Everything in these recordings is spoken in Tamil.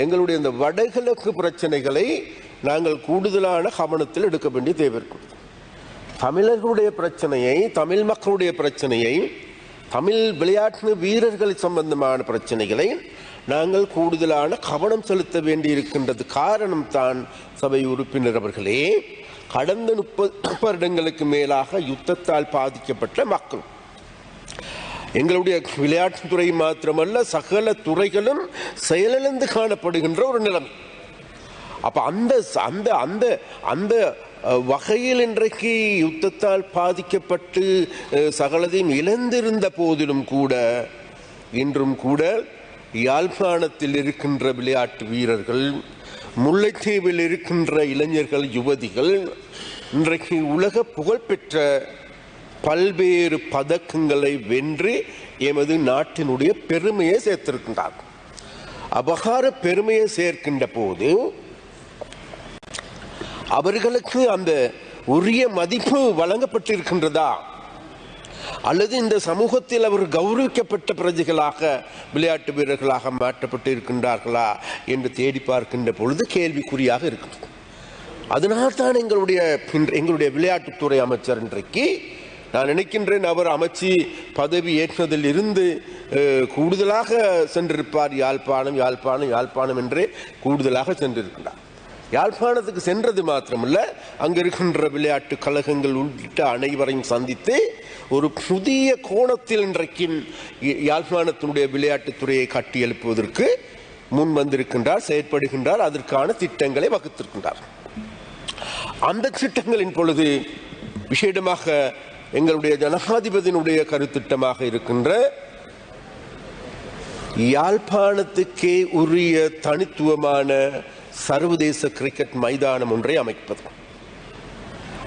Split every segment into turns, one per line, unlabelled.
எங்களுடைய இந்த வடகிழக்கு பிரச்சனைகளை நாங்கள் கூடுதலான கவனத்தில் எடுக்க வேண்டிய தேவை இருக்கும். தமிழர்களுடைய பிரச்சனையை, தமிழ் மக்களுடைய பிரச்சனையை, தமிழ் விளையாட்டு வீரர்கள் சம்பந்தமான பிரச்சனைகளை நாங்கள் கூடுதலான கவனம் செலுத்த வேண்டி இருக்கின்றது. காரணம் தான் சபை உறுப்பினர் அவர்களே, கடந்த 30 வருடங்களுக்கு மேலாக யுத்தத்தால் பாதிக்கப்பட்ட மக்கள், எங்களுடைய விளையாட்டுத்துறை மாத்திரமல்ல சகல துறைகளும் செயலிழந்து காணப்படுகின்ற ஒரு நிலைமை. அப்ப அந்த வகையில் இன்றைக்கு யுத்தத்தால் பாதிக்கப்பட்டு சகலதையும் இழந்திருந்த போதிலும் கூட இன்றும் கூட யாழ்ப்பாணத்தில் இருக்கின்ற விளையாட்டு வீரர்கள், முல்லைத்தீவில் இருக்கின்ற இளைஞர்கள், யுவதிகள் இன்றைக்கு உலக புகழ்பெற்ற பல்வேறு பதக்கங்களை வென்று எமது நாட்டினுடைய பெருமையை சேர்த்திருக்கின்றார். அபகார பெருமையை சேர்க்கின்ற போது அவர்களுக்கு அந்த உரிய மதிப்பு வழங்கப்பட்டிருக்கின்றதா, அல்லது இந்த சமூகத்தில் அவர் கௌரவிக்கப்பட்ட பிரஜைகளாக விளையாட்டு வீரர்களாக மாற்றப்பட்டு இருக்கின்றார்களா என்று தேடி பார்க்கின்ற பொழுது கேள்விக்குறியாக இருக்கிறது. அதனால்தான் எங்களுடைய விளையாட்டுத்துறை அமைச்சர் இன்றைக்கு, நான் நினைக்கின்றேன், அவர் அமைச்சு பதவி ஏற்றதில் இருந்து கூடுதலாக சென்றிருப்பார். யாழ்ப்பாணம் என்றே கூடுதலாக சென்றிருக்கின்றார். யாழ்ப்பாணத்துக்கு சென்றது மாத்திரமல்ல, அங்கு இருக்கின்ற விளையாட்டு கழகங்கள் உள்ளிட்ட அனைவரையும் சந்தித்து ஒரு புதிய கோணத்தில் இன்றைக்கு யாழ்ப்பாணத்தினுடைய விளையாட்டுத்துறையை கட்டி எழுப்புவதற்கு முன் வந்திருக்கின்றார், செயற்படுகின்றார். அதற்கான திட்டங்களை வகுத்திருக்கின்றார். அந்த திட்டங்களின் பொழுது விசேடமாக எங்களுடைய ஜனாதிபதியினுடைய கருத்திட்டமாக இருக்கின்ற யாழ்ப்பாணத்துக்கே உரிய தனித்துவமான சர்வதேச கிரிக்கெட் மைதானம் ஒன்றை அமைப்பது.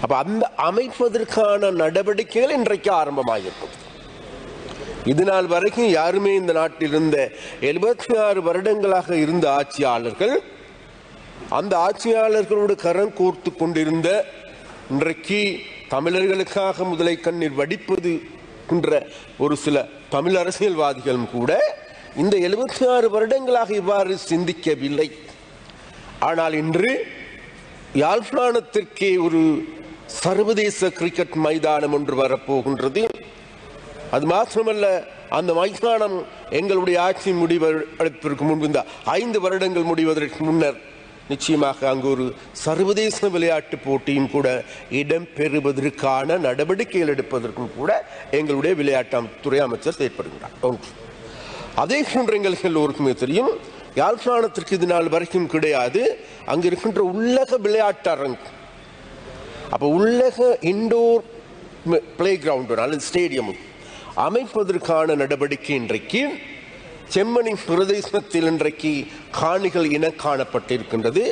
அப்ப அந்த அமைப்பதற்கான நடவடிக்கைகள் இன்றைக்கு ஆரம்பமாகியிருக்கும். இதனால் வரைக்கும் யாருமே இந்த நாட்டில் இருந்த 76 வருடங்களாக இருந்த ஆட்சியாளர்கள், அந்த ஆட்சியாளர்களோடு கரம் கோர்த்து கொண்டிருந்த, இன்றைக்கு தமிழர்களுக்காக முதலை கண்ணீர் வடிப்பது என்ற ஒரு சில தமிழ் அரசியல்வாதிகளும் கூட இந்த 76 வருடங்களாக இவ்வாறு சிந்திக்கவில்லை. ஆனால் இன்று யாழ்ப்பாணத்திற்கே ஒரு சர்வதேச கிரிக்கெட் மைதானம் ஒன்று வரப்போகின்றது. அது மாத்திரமல்ல, அந்த மைதானம் எங்களுடைய ஆட்சி முடிவதற்கு முன்பு, இந்த 5 வருடங்கள் முடிவதற்கு முன்னர் நிச்சயமாக அங்கு ஒரு சர்வதேச விளையாட்டு போட்டியும் கூட இடம்பெறுவதற்கான நடவடிக்கைகள் எடுப்பதற்கும் கூட எங்களுடைய விளையாட்டுத்துறை அமைச்சர் செயற்படுகிறார். அதே போன்று எங்களுக்கு எல்லோருக்குமே தெரியும், யாழ்ப்பாணத்திற்கு இது நாள் வரைக்கும் கிடையாது அங்கு இருக்கின்ற உள்ளக விளையாட்டு அரங்கு. அப்ப உள்ளக இண்டோர் பிளே கிரவுண்ட் அல்லது ஸ்டேடியம் அமைப்பதற்கான நடவடிக்கை இன்றைக்கு செம்மணி பிரதேசத்தில் இன்றைக்கு காணிகள் இன காணப்பட்டிருக்கின்றது.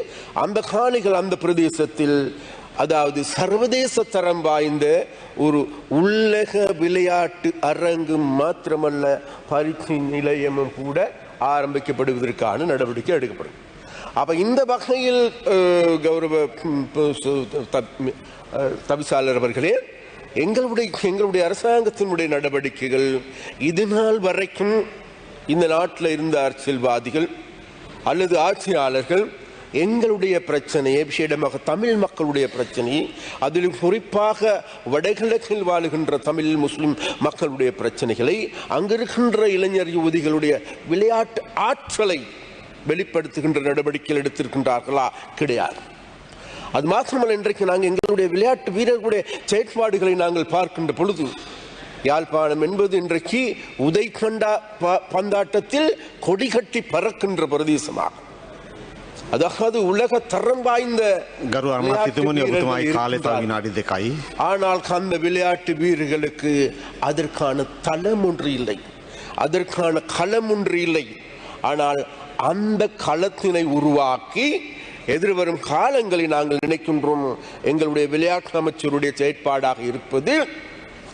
அந்த காணிகள் அந்த பிரதேசத்தில், அதாவது சர்வதேச தரம் வாய்ந்த ஒரு உள்ளக விளையாட்டு அரங்கு மாத்திரமல்ல பயிற்சி நிலையமும் கூட ஆரம்பிக்கப்படுவதற்கான நடவடிக்கை எடுக்கப்படும். அப்ப இந்த வகையில் கௌரவ தவிசாளர் அவர்களே, எங்களுடைய அரசாங்கத்தினுடைய நடவடிக்கைகள் இது நாள் வரைக்கும் இந்த நாட்டில் இருந்த அரசியல்வாதிகள் அல்லது ஆட்சியாளர்கள் எங்களுடைய பிரச்சனையை, விசேடமாக தமிழ் மக்களுடைய பிரச்சனையை, அதில் குறிப்பாக வடகிழக்கில் வாழுகின்ற தமிழ் முஸ்லிம் மக்களுடைய பிரச்சனைகளை, அங்கிருக்கின்ற இளைஞர் யுவதிகளுடைய விளையாட்டு ஆற்றலை வெளிப்படுத்துகின்ற நடவடிக்கைகள் எடுத்திருக்கின்றார்களா? கிடையாது. அது மாத்திரமல்ல, இன்றைக்கு நாங்கள் எங்களுடைய விளையாட்டு வீரர்களுடைய செயற்பாடுகளை நாங்கள் பார்க்கின்ற பொழுது, யாழ்ப்பாணம் என்பது இன்றைக்கு உதைகண்டா பந்தாட்டத்தில் கொடி கட்டி பறக்கின்ற பிரதேசமாகும். அதாவது உலக தரம் வாய்ந்த, ஆனால் அந்த விளையாட்டு வீரர்களுக்கு அதற்கான தளம் ஒன்று இல்லை, அதற்கான களம் ஒன்று இல்லை. ஆனால் அந்த களத்தினை உருவாக்கி எதிர்வரும் காலங்களில் நாங்கள் நினைக்கின்றோம் எங்களுடைய விளையாட்டு அமைச்சருடைய செயற்பாடாக இருப்பது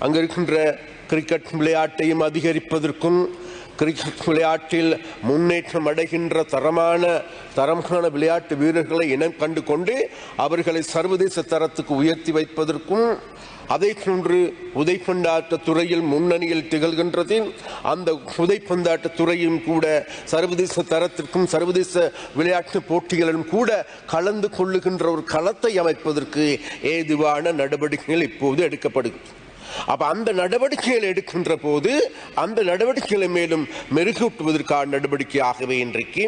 அங்கு இருக்கின்ற கிரிக்கெட் விளையாட்டையும் அதிகரிப்பதற்கும், கிரிக்கெட் விளையாட்டில் முன்னேற்றம் அடைகின்ற தரமான விளையாட்டு வீரர்களை இனம் கண்டு கொண்டு அவர்களை சர்வதேச தரத்துக்கு உயர்த்தி வைப்பதற்கும் அதை போன்று உதைப்பந்தாட்ட துறையில் முன்னணியில் திகழ்கின்றது. அந்த உதைப்பந்தாட்ட துறையும் கூட சர்வதேச தரத்திற்கும் சர்வதேச விளையாட்டு போட்டிகளிலும் கூட கலந்து கொள்ளுகின்ற ஒரு களத்தை அமைப்பதற்கு ஏதுவான நடவடிக்கைகள் இப்போது எடுக்கப்படுகிறது. அப்ப அந்த நடவடிக்கைகள் எடுக்கின்ற போது அந்த நடவடிக்கைகளை மேலும் மெருகூட்டுவதற்கான நடவடிக்கையாகவே இன்றைக்கு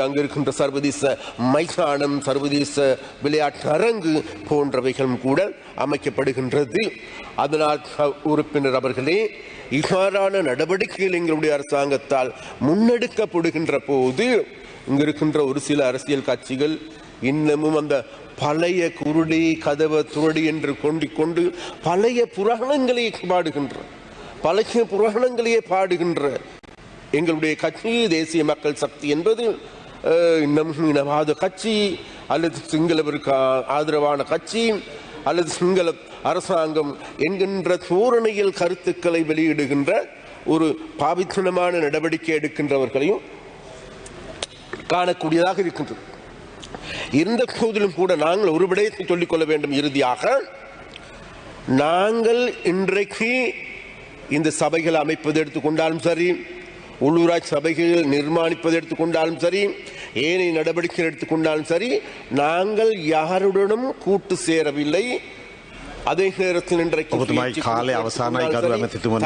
அங்கு இருக்கின்ற சர்வதேச மைதானம் சர்வதேச விளையாட்டு அரங்கு போன்றவைகளும் கூட அமைக்கப்படுகின்றது. அதனால் உறுப்பினர் அவர்களே, இவ்வாறான நடவடிக்கைகள் எங்களுடைய அரசாங்கத்தால் முன்னெடுக்கப்படுகின்ற போது இங்கு இருக்கின்ற ஒரு சில அரசியல் கட்சிகள் இன்னமும் அந்த பழைய குருடி கதவ துரடி என்று கொண்டு பழைய புராணங்களையே பாடுகின்ற எங்களுடைய கட்சி தேசிய மக்கள் சக்தி என்பது இன்னமும் இனவாத கட்சி அல்லது சிங்களவருக்கு ஆதரவான கட்சி அல்லது சிங்கள அரசாங்கம் என்கின்ற தோரணையில் கருத்துக்களை வெளியிடுகின்ற ஒரு பாவித்தனமான நடவடிக்கை எடுக்கின்றவர்களையும் காணக்கூடியதாக இருக்கின்றது. இருந்த போதிலும் கூட நாங்கள் ஒரு விடயத்தை சொல்லிக்கொள்ள வேண்டும். இறுதியாக நாங்கள் இன்றைக்கு இந்த சபைகள் அமைப்பது எடுத்துக்கொண்டாலும் சரி, உள்ளூராட்சி சபைகள் நிர்மாணிப்பது எடுத்துக்கொண்டாலும் சரி, ஏனைய நடவடிக்கைகள் எடுத்துக்கொண்டாலும் சரி, நாங்கள் யாருடனும் கூட்டு சேரவில்லை. அதே நேரத்தில் இன்றைக்கு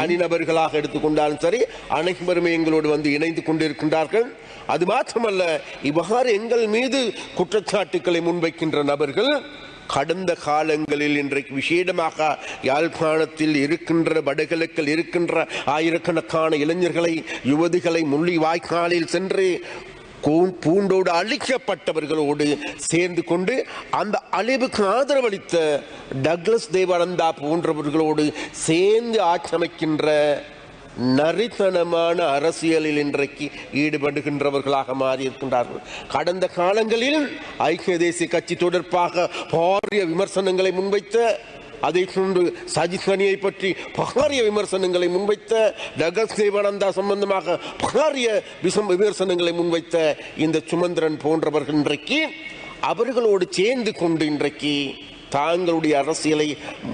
தனிநபர்களாக எடுத்துக்கொண்டாலும் சரி அனைவருமே எங்களோடு வந்து இணைந்து கொண்டிருக்கின்றார்கள். அது மாத்திரமல்ல, இவ்வாறு எங்கள் மீது குற்றச்சாட்டுக்களை முன்வைக்கின்ற நபர்கள் கடந்த காலங்களில் இன்றைக்கு விசேடமாக யாழ்ப்பாணத்தில் இருக்கின்ற வடகிழக்கில் இருக்கின்ற ஆயிரக்கணக்கான இளைஞர்களை யுவதிகளை முள்ளி வாய்க்காலில் சென்று பூண்டோடு அழிக்கப்பட்டவர்களோடு சேர்ந்து கொண்டு அந்த அழிவுக்கு ஆதரவளித்த டக்ளஸ் தேவானந்தா போன்றவர்களோடு சேர்ந்து ஆட்சமைக்கின்ற நரித்தனமான அரசியலில் இன்றைக்கு ஈடுபடுகின்றவர்களாக மாறியிருக்கின்றார்கள். கடந்த காலங்களில் ஐக்கிய தேசிய கட்சி தொடர்பாக பாரிய விமர்சனங்களை முன்வைத்த, அதை போன்று சஜித்கனியை பற்றி பாரிய விமர்சனங்களை முன்வைத்த, டக்ளஸ் தேவானந்தா சம்பந்தமாக பாரிய விமர்சனங்களை முன்வைத்த இந்த சுமந்திரன் போன்றவர்கள் இன்றைக்கு அவர்களோடு சேர்ந்து கொண்டு இன்றைக்கு தாங்களுடைய அரசியலை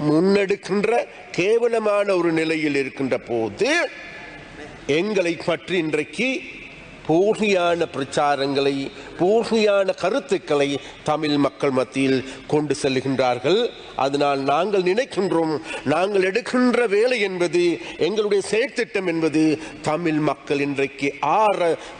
முன்னெடுக்கின்ற கேவலமான ஒரு நிலையில் இருக்கின்ற போது எங்களை பற்றி இன்றைக்கு போலியான பிரச்சாரங்களை போலியான கருத்துக்களை தமிழ் மக்கள் மத்தியில் கொண்டு செல்கின்றார்கள். அதனால் நாங்கள் நினைக்கின்றோம், நாங்கள் எடுக்கின்ற வேலை என்பது எங்களுடைய செயற்திட்டம் என்பது தமிழ் மக்கள் இன்றைக்கு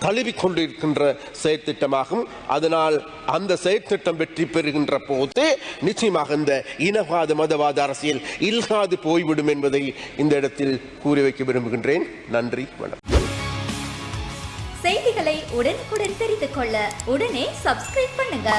தழுவி கொண்டிருக்கின்ற செயற்திட்டமாகும். அதனால் அந்த செயற்திட்டம் வெற்றி பெறுகின்ற போது நிச்சயமாக இந்த இனவாத மதவாத அரசியல் இல்லாது போய்விடும் என்பதை இந்த இடத்தில் கூறி வைக்க விரும்புகின்றேன். நன்றி, வணக்கம்.
செய்திகளை உடனுக்குடன் தெரிந்து கொள்ள உடனே சப்ஸ்கிரைப் பண்ணுங்க.